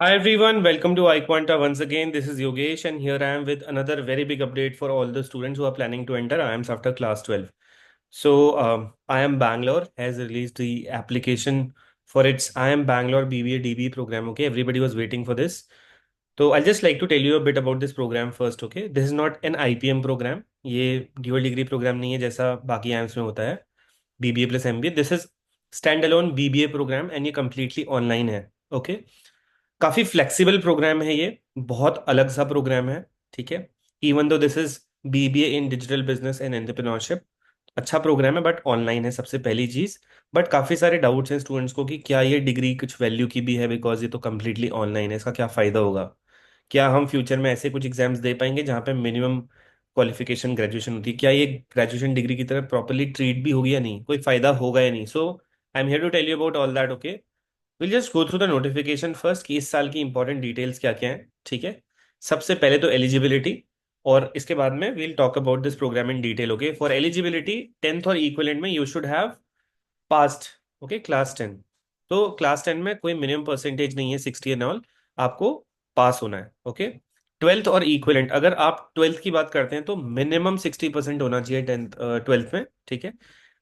Hi everyone, welcome to iQuanta once again. This is Yogesh, and here I am with another very big update for all the students who are planning to enter IIMS after class 12. IIM Bangalore has released the application for its IIM Bangalore BBA DBE program. Okay, everybody was waiting for this. So I'll just like to tell you a bit about this program first. Okay, this is not an IPM program. ये dual degree program नहीं है जैसा बाकी IIMs में होता है BBA plus MBA. This is stand alone BBA program and ये completely online है. ओके, काफी फ्लेक्सिबल प्रोग्राम है ये. बहुत अलग सा प्रोग्राम है. ठीक है, even though this is BBA in digital business and entrepreneurship. अच्छा प्रोग्राम है बट ऑनलाइन है, सबसे पहली चीज. बट काफी सारे डाउट्स हैं स्टूडेंट्स को कि क्या ये डिग्री कुछ वैल्यू की भी है, बिकॉज ये तो कम्प्लीटली ऑनलाइन है. इसका क्या फायदा होगा? क्या हम फ्यूचर में ऐसे कुछ एग्जाम्स दे पाएंगे जहाँ पे मिनिमम क्वालिफिकेशन ग्रेजुएशन होती है? क्या ये ग्रेजुएशन डिग्री की तरह प्रॉपरली ट्रीट भी होगी या नहीं? कोई फायदा होगा या नहीं? So I am here to tell you about all that. Okay, will just go through the notification first कि इस साल की इंपॉर्टेंट डिटेल्स क्या क्या हैं. ठीक है, सबसे पहले तो एलिजिबिलिटी, और इसके बाद में we'll talk about this program in detail. Okay, for eligibility 10th और इक्विवेलेंट में you should have passed. Okay, class 10. तो क्लास 10 में कोई मिनिमम परसेंटेज नहीं है 60 एंड ऑल, आपको पास होना है. ओके, 12th और इक्विवेलेंट, अगर आप 12th की बात करते हैं तो मिनिमम 60% होना चाहिए 10th 12th में. ठीक है,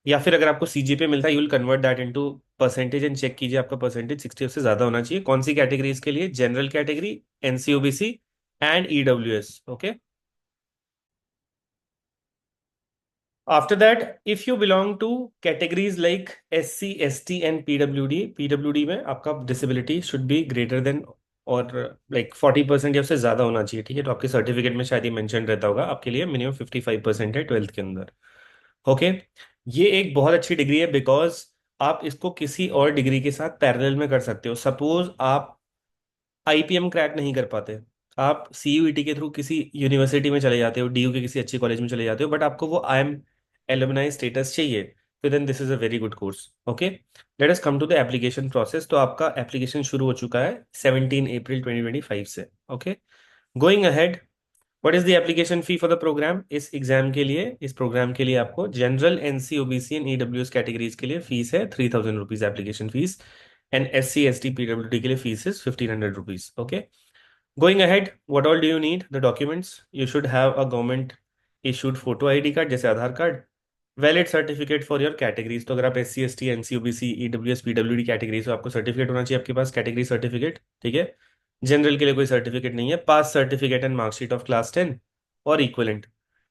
या फिर अगर आपको सीजीपीए मिलता है you will convert that into percentage and check कीजिए आपका परसेंटेज 60 से ज्यादा होना चाहिए. कौन सी कैटेगरीज के लिए? General category, NC OBC and EWS. Okay, after that if you belong to categories like SC ST and PWD में आपका disability should be greater than और लाइक 40% या उससे ज्यादा होना चाहिए. ठीक है, तो आपके सर्टिफिकेट में शायद ही मेंशन रहता होगा, आपके लिए मिनिमम 55% है 12th के अंदर. ओके, ये एक बहुत अच्छी डिग्री है बिकॉज आप इसको किसी और डिग्री के साथ पैरेलल में कर सकते हो. सपोज आप आईपीएम क्रैक नहीं कर पाते, आप सीयूईटी के थ्रू किसी यूनिवर्सिटी में चले जाते हो, डीयू के किसी अच्छी कॉलेज में चले जाते हो, बट आपको वो आईएम एलुमनाई स्टेटस चाहिए, तो then this is a very good course. Okay, let us come to the application process. तो आपका एप्लीकेशन शुरू हो चुका है 17 अप्रैल 2025 से. Okay, going ahead, what is the application fee for the program? इस एग्जाम के लिए, इस प्रोग्राम के लिए आपको general NC OBC and EWS categories के लिए फीस है 3000 rupees application fees, and SC ST PWD के लिए fees is 1500 rupees. Okay, going ahead, what all do you need? The documents, you should have a government issued photo ID card जैसे Aadhaar card, valid certificate for your categories. तो अगर आप S C S T N C O B C E W S P W D categories हो, आपको certificate होना चाहिए आपके पास, category certificate. ठीक है, जनरल के लिए कोई सर्टिफिकेट नहीं है. Pass certificate and marksheet of class 10 और इक्विवेलेंट.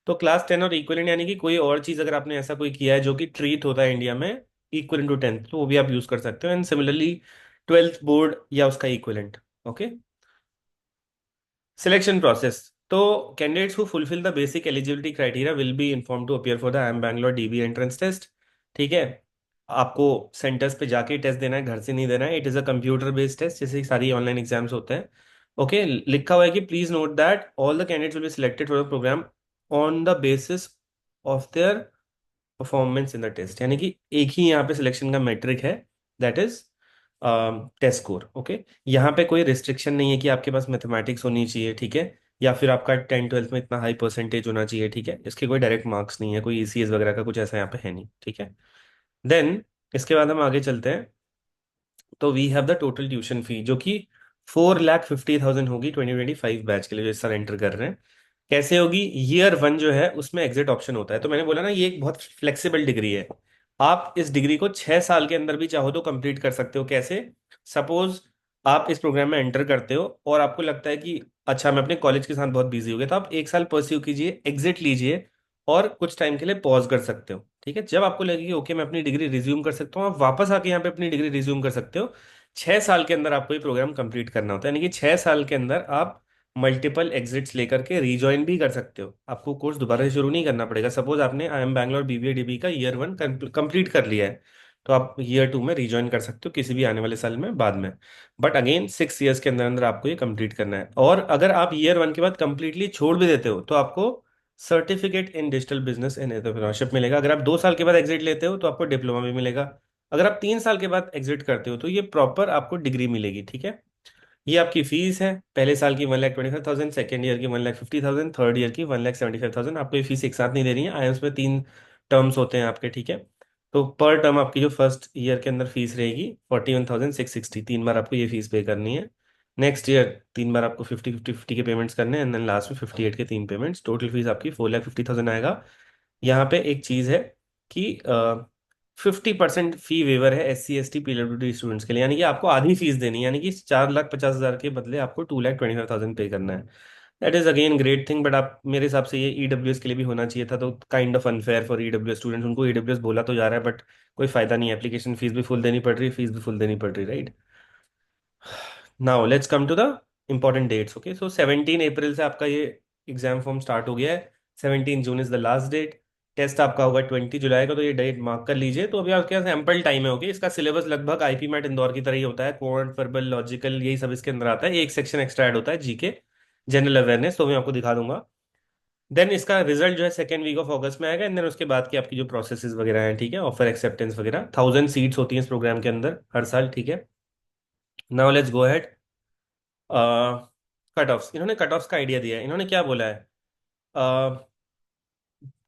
तो क्लास 10 और इक्विवेलेंट यानी कि कोई और चीज अगर आपने ऐसा कोई किया है जो कि ट्रीट होता है इंडिया में इक्वल टू 10th, तो वो भी आप यूज कर सकते हो. एंड सिमिलरली 12th बोर्ड या उसका इक्विवेलेंट. Okay, selection process. तो candidates who fulfil the basic eligibility criteria will be inform to appear for the I M Bangalore DB entrance test. ठीक है, आपको सेंटर्स पे जाके टेस्ट देना है, घर से नहीं देना है. It is a computer based test, जैसे सारी ऑनलाइन एग्जाम्स होते हैं. ओके, लिखा हुआ है कि please note that all the candidates will be selected for the program on the basis of their performance in the test. यानी कि एक ही यहाँ पे सिलेक्शन का मेट्रिक है, that is test score. Okay, यहाँ पे कोई रिस्ट्रिक्शन नहीं है कि आपके पास मैथमेटिक्स होनी चाहिए. ठीक है, या फिर आपका 10th 12th में इतना हाई परसेंटेज होना चाहिए. ठीक है, इसके कोई डायरेक्ट मार्क्स नहीं है, कोई ईसीएस वगैरह का कुछ ऐसा यहाँ पे है नहीं. ठीक है, देन इसके बाद हम आगे चलते हैं. तो we have the total tuition fee जो कि 4,50,000 होगी 2025 बैच के लिए जो इस साल एंटर कर रहे हैं. कैसे होगी? ईयर 1 जो है उसमें एग्जिट ऑप्शन होता है. तो मैंने बोला ना, ये एक बहुत फ्लेक्सिबल डिग्री है. आप इस डिग्री को 6 साल के अंदर भी चाहो तो कंप्लीट कर सकते हो. कैसे? सपोज आप इस प्रोग्राम में एंटर करते हो और आपको लगता है कि अच्छा मैं अपने कॉलेज के साथ बहुत बिजी हो गया, तो आप 1 साल परस्यू कीजिए, एग्जिट लीजिए और कुछ टाइम के लिए पॉज कर सकते हो. ठीक है, जब आपको लगे कि ओके मैं अपनी डिग्री रिज्यूम कर सकता हूँ, आप वापस आके यहाँ पे अपनी डिग्री रिज्यूम कर सकते हो. 6 साल के अंदर आपको ये प्रोग्राम कंप्लीट करना होता है, यानी कि 6 साल के अंदर आप मल्टीपल एग्जिट्स लेकर के रीजॉइन भी कर सकते हो. आपको कोर्स दोबारा से शुरू नहीं करना पड़ेगा. सपोज आपने आई एम बैंगलोर बीबीए डीबी का ईयर 1 कंप्लीट कर लिया है, तो आप ईयर 2 में रीजॉइन कर सकते हो किसी भी आने वाले साल में बाद में. बट अगेन 6 ईयर्स के अंदर अंदर आपको ये कंप्लीट करना है. और अगर आप ईयर 1 के बाद कंप्लीटली छोड़ भी देते हो तो आपको certificate in digital business and entrepreneurship मिलेगा. अगर आप 2 साल के बाद एग्जिट लेते हो तो आपको डिप्लोमा भी मिलेगा. अगर आप 3 साल के बाद एग्जिट करते हो तो ये प्रॉपर आपको डिग्री मिलेगी. ठीक है, ये आपकी फीस है. पहले साल की 1,25,000, सेकेंड ईयर की 1,50,000, थर्ड ईयर की 1,75,000. आपको ये फीस एक साथ नहीं देनी है. आईएम्स में 3 टर्म्स होते हैं आपके. ठीक है, तो पर टर्म आपकी जो फर्स्ट ईयर के अंदर फीस रहेगी 41,660, 3 बार आपको ये फीस पे करनी है. नेक्स्ट ईयर 3 बार आपको 50 50 50 के पेमेंट्स करने हैं, एंड देन लास्ट में 58 के 3 पेमेंट्स, टोटल फीस आपकी 4,50,000 आएगा। यहाँ पे एक चीज है कि 50% फी वेवर है SC ST PWD स्टूडेंट्स के लिए, यानी कि आपको आधी फीस देनी है, यानी कि 4,50,000 के बदले आपको 2,25,000 पे करना है। That is again great thing, but आप मेरे हिसाब से ये EWS के लिए भी होना चाहिए था, तो kind of unfair for EWS students. उनको EWS बोला तो जा रहा है, बट कोई फायदा नहीं है, एप्लीकेशन फीस भी फुल देनी पड़ रही है, फीस भी फुल देनी पड़ रही है, right. Now let's come to the important dates. Okay, so 17 अप्रैल से आपका ये एग्जाम फॉर्म स्टार्ट हो गया है। 17 June is the last date. Test आपका होगा 20 जुलाई का, तो ये डेट मार्क कर लीजिए। तो अभी आपके पास एम्पल टाइम है। ओके, इसका सिलेबस लगभग IP मैट इंदौर की तरह ही होता है, क्वांट वर्बल लॉजिकल यही सब इसके अंदर आता है। एक सेक्शन एक्स्ट्रा ऐड होता है GK जनरल अवेयरनेस, तो मैं आपको दिखा दूंगा। देन इसका रिजल्ट जो है सेकेंड वीक ऑफ अगस्त में आएगा, एंड देन उसके बाद की आपकी जो प्रोसेसेस वगैरह हैं, ठीक है, ऑफर एक्सेप्टेंस वगैरह। 1000 सीट्स होती हैं इस प्रोग्राम के अंदर हर साल, ठीक है। Now let's go ahead. Cut offs, इन्होंने कट ऑफ्स का आइडिया दिया है। इन्होंने क्या बोला है,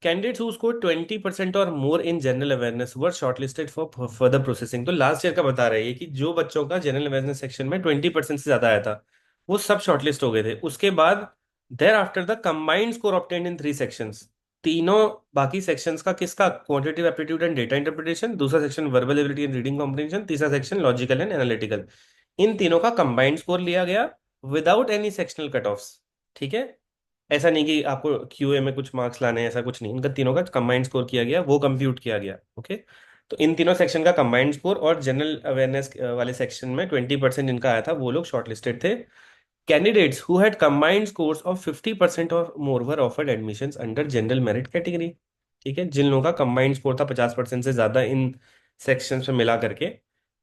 कैंडिडेट्स हु स्कोर 20% और more in general awareness were shortlisted for further processing. तो लास्ट ईयर का बता रहे हैं कि जो बच्चों का जनरल अवेयरनेस सेक्शन में 20% से ज्यादा आया था, वो सब शॉर्टलिस्ट हो गए थे। उसके बाद there after the combined score obtained in 3 sections, तीनों बाकी सेक्शंस का, किसका, quantitative aptitude and data interpretation, दूसरा section verbal ability and reading comprehension, तीसरा सेक्शन लॉजिकल एंड एनालिटिकल, इन तीनों का कंबाइंड स्कोर लिया गया without any sectional cut offs, ठीक है। ऐसा नहीं कि आपको QA में कुछ मार्क्स लाने हैं, ऐसा कुछ नहीं, इनका तीनों का कंबाइंड स्कोर किया गया, वो कंप्यूट किया गया। ओके, तो इन तीनों सेक्शन का कंबाइंड स्कोर, और जनरल अवेयरनेस वाले सेक्शन में 20% इनका आया था, वो लोग शॉर्टलिस्टेड थे। Candidates who had combined scores of 50% और more were offered admissions under general merit category, ठीक है। जिन लोगों का कंबाइंड स्कोर था 50% से ज्यादा इन सेक्शंस में मिला करके,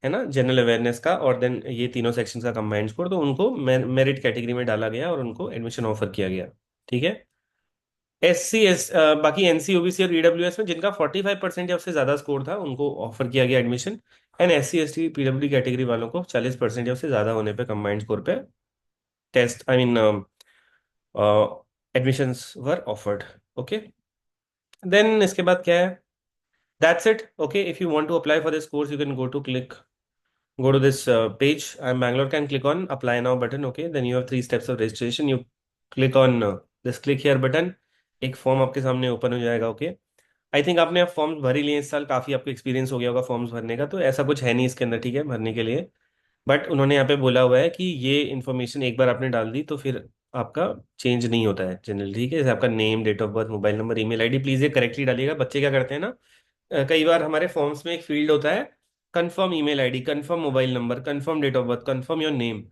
है ना, जनरल अवेयरनेस का और देन ये तीनों सेक्शंस का कंबाइंड स्कोर, तो उनको मेरिट कैटेगरी में डाला गया और उनको एडमिशन ऑफर किया गया, ठीक है। बाकी NC OBC और EWS में जिनका 45% या उससे ज्यादा स्कोर था, उनको ऑफर किया गया admission. And SC ST PWD category वालों को 40% या उससे ज्यादा होने पे कंबाइंड स्कोर पे test, I mean admissions were offered. Okay, then इसके बाद क्या है, that's it. Okay, if you want to apply for this course, you can go to this page, I'm Bangalore, can click on apply now button. Okay, then you have 3 steps of registration. You click on this click here button, एक form आपके सामने open हो जाएगा। Okay, I think आपने अब forms भर ही लिए इस साल, काफी आपको एक्सपीरियंस हो गया होगा फॉर्म्स भरने का, तो ऐसा कुछ है नहीं इसके अंदर, ठीक है, भरने के लिए। बट उन्होंने यहाँ पे बोला हुआ है कि ये इन्फॉर्मेशन एक बार आपने डाल दी तो फिर आपका चेंज नहीं होता है जनरली, ठीक है। जैसे आपका name, date of birth, mobile number, email ID, please ये करेक्टली डालिएगा। बच्चे क्या करते हैं ना, कई बार हमारे फॉर्म्स में एक फील्ड होता है, confirm email ID, confirm mobile number, confirm date of birth, confirm your name.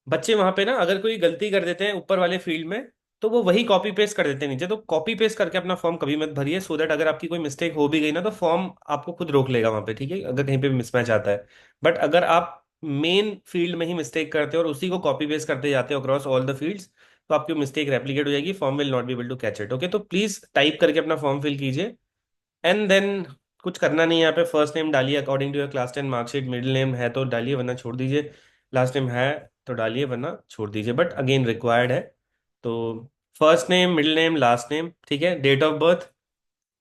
बच्चे वहां पे ना अगर कोई गलती कर देते हैं ऊपर वाले फील्ड में, तो वो वही कॉपी पेस्ट कर देते हैं नीचे। तो कॉपी पेस्ट करके अपना फॉर्म कभी मत भरिए, सो दैट अगर आपकी कोई मिस्टेक हो भी गई ना, तो फॉर्म आपको खुद रोक लेगा वहां पे, ठीक है, अगर कहीं पे भी मिसमैच आता है। बट अगर आप मेन फील्ड में ही मिस्टेक करते हो और उसी को कॉपी पेस्ट करते जाते हो अक्रॉस ऑल द फील्ड्स, तो आपकी मिस्टेक रेप्लिकेट हो जाएगी, form will not be able to catch it. Okay, तो प्लीज टाइप करके अपना फॉर्म फिल कीजिए, एंड देन कुछ करना नहीं है। यहाँ पे फर्स्ट नेम डालिए according to your class 10 marksheet, middle name है तो डालिए वरना छोड़ दीजिए, लास्ट नेम है तो डालिए वरना छोड़ दीजिए, बट अगेन रिक्वायर्ड है। तो first name, middle name, last name, ठीक है। Date of birth,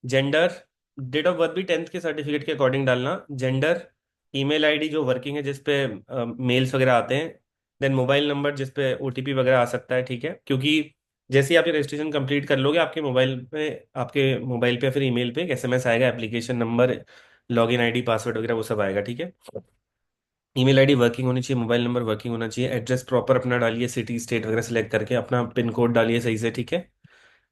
gender, date of birth भी 10th के सर्टिफिकेट के अकॉर्डिंग डालना, जेंडर, email ID जो वर्किंग है जिसपे मेल्स वगैरह आते हैं, देन मोबाइल नंबर जिसपे OTP वगैरह आ सकता है, ठीक है। क्योंकि जैसे ही आप ये रजिस्ट्रेशन कंप्लीट कर लोगे, आपके मोबाइल पे फिर ईमेल पे एक SMS आएगा, application number, login ID, password वगैरह वो सब आएगा, ठीक है। email ID वर्किंग होनी चाहिए, मोबाइल नंबर वर्किंग होना चाहिए, एड्रेस प्रॉपर अपना डालिए, सिटी स्टेट वगैरह सेलेक्ट करके अपना पिन कोड डालिए सही से, ठीक है।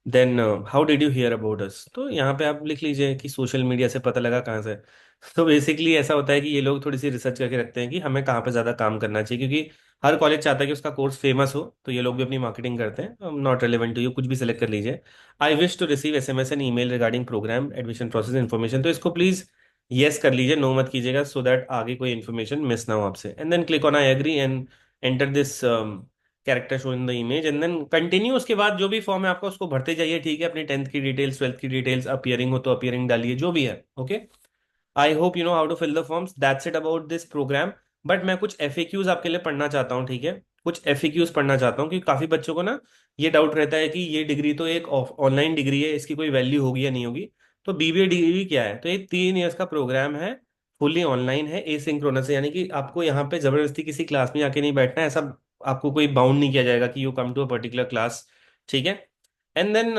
Then how did you hear about us, तो यहाँ पे आप लिख लीजिए कि सोशल मीडिया से पता लगा, कहाँ से। तो बेसिकली ऐसा होता है कि ये लोग थोड़ी सी रिसर्च करके रखते हैं कि हमें कहाँ पे ज़्यादा काम करना चाहिए, क्योंकि हर कॉलेज चाहता है कि उसका कोर्स फेमस हो, तो ये लोग भी अपनी मार्केटिंग करते हैं। नॉट रेलिवेंट टू यू, कुछ भी सिलेक्ट कर लीजिए। I wish to receive SMS and email regarding programme admission process information, तो इसको प्लीज़ येस कर लीजिए, नो मत कीजिएगा, सो दैट आगे कोई इन्फॉर्मेशन मिस ना हो आपसे। And then click on I agree and enter this character show in the image, and then continue. उसके बाद जो भी फॉर्म है आपका उसको भरते जाइए, ठीक है। अपनी 10th की डिटेल्स, 12th की डिटेल्स, अपीयरिंग हो तो अपीयरिंग डालिए, जो भी है। Okay, I hope you know how to fill the forms, that's it about this programme. But मैं कुछ FAQs आपके लिए पढ़ना चाहता हूँ, ठीक है। कुछ FAQs पढ़ना चाहता हूँ, क्योंकि काफी बच्चों को ना ये डाउट रहता है कि ये डिग्री तो एक ऑनलाइन डिग्री है, इसकी कोई वैल्यू होगी या नहीं होगी। तो BBA डिग्री क्या है, तो ये 3 इयर्स का प्रोग्राम है, फुली ऑनलाइन है, एसिंक्रोनस है, यानी कि आपको यहाँ पे जबरदस्ती किसी क्लास में आके नहीं बैठना है, ऐसा आपको कोई बाउंड नहीं किया जाएगा कि you come to a particular class, ठीक है। एंड देन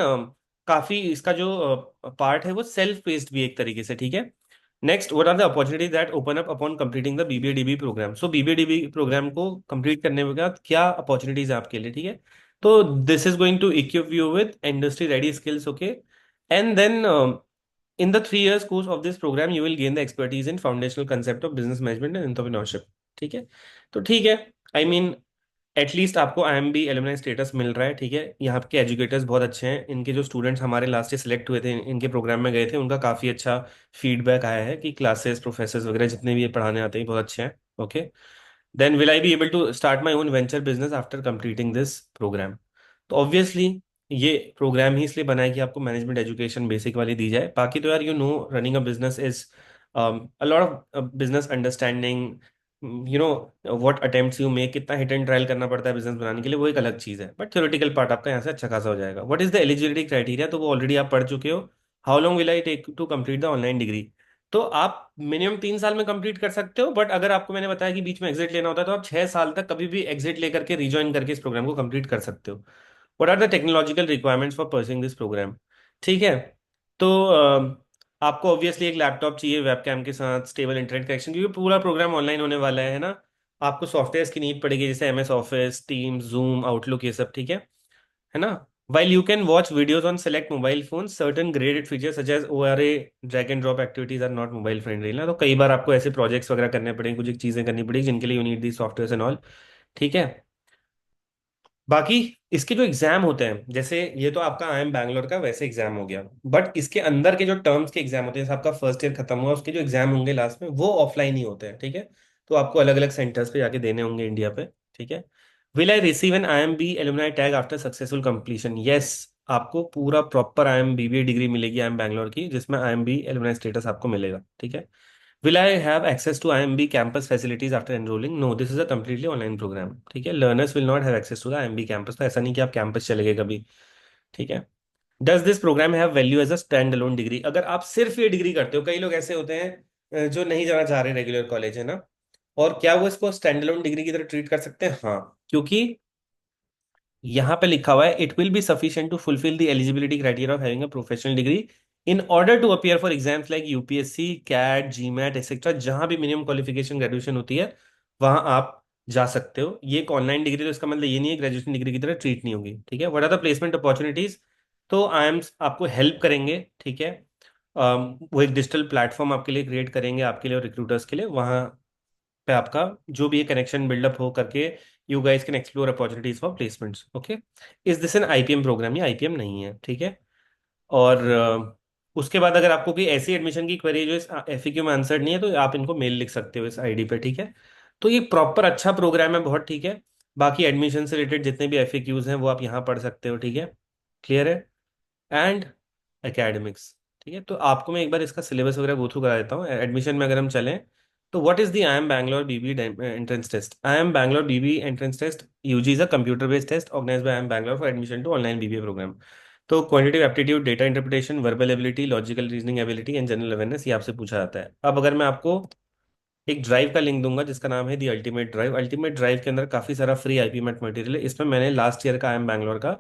काफी इसका जो पार्ट है वो सेल्फ पेस्ड भी एक तरीके से, ठीक है। Next, what are the opportunities that open up upon completing the BBA DB programme? So BBA DB programme को कंप्लीट करने के बाद क्या अपॉर्चुनिटीज है आपके लिए, ठीक है। तो this is going to equip you with industry ready skills, okay. And then in the 3 years course of this program you will gain the expertise in foundational concept of business management and entrepreneurship, ठीक है। तो ठीक है, I mean at least आपको IMB alumni status मिल रहा है, ठीक है। यहाँ के एजुकेटर्स बहुत अच्छे हैं, इनके जो स्टूडेंट्स हमारे लास्ट ईयर सेलेक्ट हुए थे, इनके प्रोग्राम में गए थे, उनका काफ़ी अच्छा फीडबैक आया है कि क्लासेस प्रोफेसर्स वगैरह जितने भी ये पढ़ाने आते हैं बहुत अच्छे हैं, okay. Then will I be able to start my own venture business after completing this programme? तो ऑब्वियसली ये प्रोग्राम ही इसलिए बना है कि आपको मैनेजमेंट एजुकेशन बेसिक वाली दी जाए। बाकी तो यार, running a business is a lot of business understanding, what attempts you make, कितना हिट एंड ट्रायल करना पड़ता है बिजनेस बनाने के लिए, वो एक अलग चीज़ है। बट थ्योरेटिकल पार्ट आपका यहाँ से अच्छा खासा हो जाएगा। What is the eligibility criteria? तो वो ऑलरेडी आप पढ़ चुके हो। How long will I take to complete the online degree? तो आप मिनिमम 3 साल में कंप्लीट कर सकते हो, बट अगर आपको मैंने बताया कि बीच में एग्जिट लेना होता है तो आप 6 साल तक कभी भी एग्जिट लेकर के रिज्वाइन करके इस प्रोग्राम को कंप्लीट कर सकते हो। What are the technological requirements for pursuing this programme? ठीक है। तो आपको ऑब्वियसली एक लैपटॉप चाहिए वेबकैम के साथ, स्टेबल इंटरनेट कनेक्शन, क्योंकि पूरा प्रोग्राम ऑनलाइन होने वाला है ना। आपको सॉफ्टवेयर की नीड पड़ेगी, जैसे MS office, team, zoom, outlook, ये सब, ठीक है ना। While you can watch videos on select mobile phones, certain graded features such as ORA, drag and drop activities are not mobile friendly ना। तो कई बार आपको ऐसे प्रोजेक्ट्स वगैरह करने पड़ेंगे, कुछ एक चीजें करनी पड़ेगी जिनके लिए you need the software and all, ठीक है। बाकी इसके जो एग्जाम होते हैं, जैसे ये तो आपका IIM बैंगलोर का वैसे एग्जाम हो गया, बट इसके अंदर के जो टर्म्स के एग्जाम होते हैं, जैसे आपका फर्स्ट ईयर खत्म हुआ उसके जो एग्जाम होंगे लास्ट में, वो ऑफलाइन ही होते हैं, ठीक है। तो आपको अलग अलग सेंटर्स पे जाके देने होंगे इंडिया पे, ठीक है। Will I receive an IIMB alumni tag after successful completion? Yes, आपको पूरा प्रॉपर IIM BBA डिग्री मिलेगी IIM बैंगलोर की, जिसमें IIMB एलुमनाई स्टेटस आपको मिलेगा, ठीक है। Will I have access to IMB campus facilities after enrolling? No, this is a completely online program, ठीक है। Learners will not have access to the IMB campus। तो ऐसा नहीं कि आप कैंपस चले गए कभी, ठीक है। Does this program have value as a standalone degree? अगर आप सिर्फ ये डिग्री करते हो, कई लोग ऐसे होते हैं जो नहीं जाना चाह रहे रेगुलर कॉलेज, है ना, और क्या वो इसको स्टैंड अलोन डिग्री की तरह ट्रीट कर सकते हैं? हाँ, क्योंकि यहाँ पे लिखा हुआ है it will be sufficient to fulfil the eligibility criteria of having a professional degree in order to appear for exams like UPSC, CAT, GMAT etcetera. जहां भी मिनिमम क्वालिफिकेशन ग्रेजुएशन होती है वहां आप जा सकते हो। ये एक ऑनलाइन डिग्री, तो इसका मतलब ये नहीं है ग्रेजुएशन डिग्री की तरह ट्रीट नहीं होगी, ठीक है। What are the placement opportunities? तो IIMs आपको हेल्प करेंगे, ठीक है। वो एक डिजिटल प्लेटफॉर्म आपके लिए क्रिएट करेंगे, आपके लिए और रिक्रूटर्स के लिए। वहां पे आपका जो भी ये कनेक्शन बिल्डअप हो करके you guys can explore opportunities for placements, okay. Is this an IPM programme? ये IPM नहीं है, ठीक है। और उसके बाद अगर आपको कोई ऐसी एडमिशन की क्वेरी जो इस FAQ में आंसर नहीं है, तो आप इनको मेल लिख सकते हो इस ID पे, ठीक है। तो ये प्रॉपर अच्छा प्रोग्राम है बहुत, ठीक है। बाकी एडमिशन से रिलेटेड जितने भी FAQs हैं वो आप यहाँ पढ़ सकते हो, ठीक है। क्लियर है? एंड एकेडमिक्स, ठीक है। तो आपको मैं एक बार इसका सिलेबस वगैरह गो थ्रू करा देता हूँ। एडमिशन में अगर हम चलें, तो what is the IIM Bangalore BB entrance test? IIM Bangalore BB entrance test UG is a computer based test organised by IIM Bangalore for admission to online BBA programme. तो quantitative aptitude, data interpretation, verbal ability, logical reasoning ability and general awareness, ये आपसे पूछा जाता है। अब अगर मैं आपको एक ड्राइव का लिंक दूंगा जिसका नाम है the ultimate drive. Ultimate drive के अंदर काफी सारा फ्री IP मैट मटेरियल है। इसमें मैंने लास्ट ईयर का IIM बैंगलोर का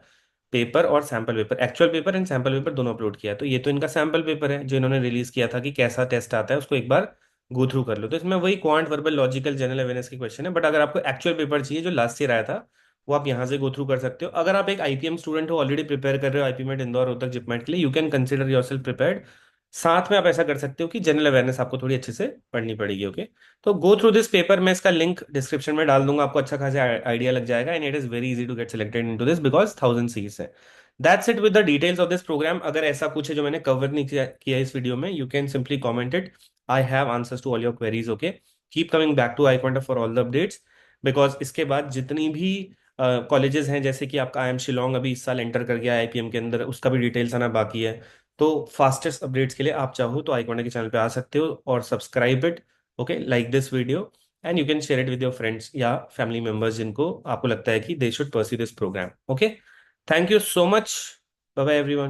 पेपर और sample paper, actual paper and sample paper दोनों अपलोड किया है। तो ये तो इनका सैम्पल पेपर है जो इन्होंने रिलीज किया था कि कैसा टेस्ट आता है, उसको एक बार गो थ्रू कर लो। तो इसमें वही quant, verbal, logical, general awareness के क्वेश्चन है। बट अगर आपको एक्चुअल पेपर चाहिए जो लास्ट ईयर आया था, वो आप यहाँ से गो थ्रू कर सकते हो। अगर आप एक IPM स्टूडेंट हो, ऑलरेडी प्रिपेयर कर रहे हो IP मेट इंदौर, रोहतक, जिपमेट के लिए, you can consider yourself prepared. साथ में आप ऐसा कर सकते हो कि जनरल अवेयरनेस आपको थोड़ी अच्छे से पढ़नी पड़ेगी, ओके। तो गो थ्रू दिस पेपर, मैं इसका लिंक डिस्क्रिप्शन में डाल दूंगा, आपको अच्छा खासा आइडिया लग जाएगा। And it is very easy to get selected into this because 1000 seats है। That's it with the details of this programme. अगर ऐसा कुछ है जो मैंने कवर नहीं किया इस वीडियो में, you can simply comment it. I have answers to all your queries, okay. Keep coming back to iQuanta for all the updates, because इसके बाद जितनी भी कॉलेजेस हैं, जैसे कि आपका IIM शिलोंग अभी इस साल एंटर कर गया IPM के अंदर, उसका भी डिटेल्स आना बाकी है। तो फास्टेस्ट अपडेट्स के लिए आप चाहो तो iQuanta के चैनल पे आ सकते हो और subscribe it, okay, like this video, and you can share it with your friends या फैमिली मेंबर्स जिनको आपको लगता है कि they should pursue this programme, okay. Thank you so much. Bye bye everyone.